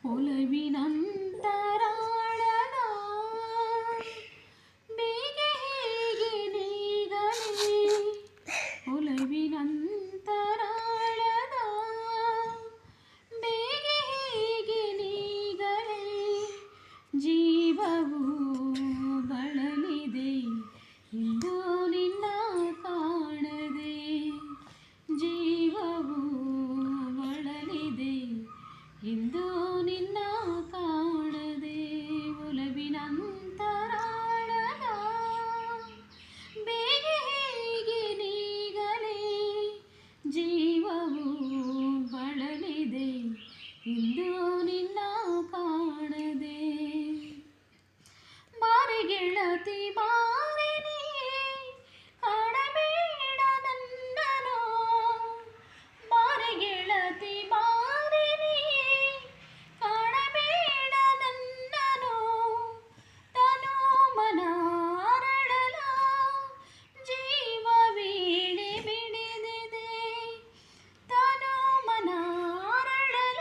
ಒಲವಿನಂತರಾಳದ ಬೇಗೆ ಹೇಗೆ ನೀಗಲೇ ಒಲವಿನಂತರಾಳದ ಬೇಗೆ ಹೇಗೆ ನೀಗಲೇ ಜೀವವು ಬಳಲಿದೆ ಇಂದು ನಿನ್ನ ಕಾಣದೆ ಜೀವವು ಬಳಲಿದೆ ಇಂದು ನಿನ್ನ ಕಾಣದೆ ಒಲವಿನಂತರಾಳದ ಬೇಗೆ ಹೇಗೆ ನೀಗಲೇ ಜೀವವು ಬಳಲಿದೆ ಇಂದು ನಿನ್ನ ಕಾಣದೆ ಬಾರೆ ಗೆಳತಿ ಬಾರೆ ನೀ ಕಾಣಬೇಡ ನನ್ನನು ಬಾರೆ ಗೆಳತಿ ಬಾರೆ ನೀ ಕಾಣಬೇಡ ನನ್ನನು ತನು ಮನ ಅರಳಲ ಜೀವ ವೀಣೆ ಬಿಡಿದಿದೆ ತನು ಮನ ಅರಳಲ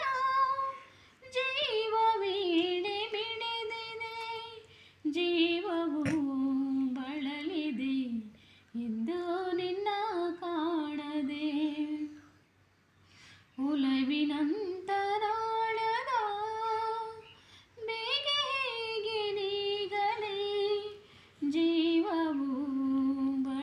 ಜೀವ ವೀಣೆ ಬಿಡಿದಿದೆ ಜೀವವು ಬಳಲಿದೆ ಎಂದು ನಿನ್ನ ಕಾಣದೆ ಒಲವಿನಂತ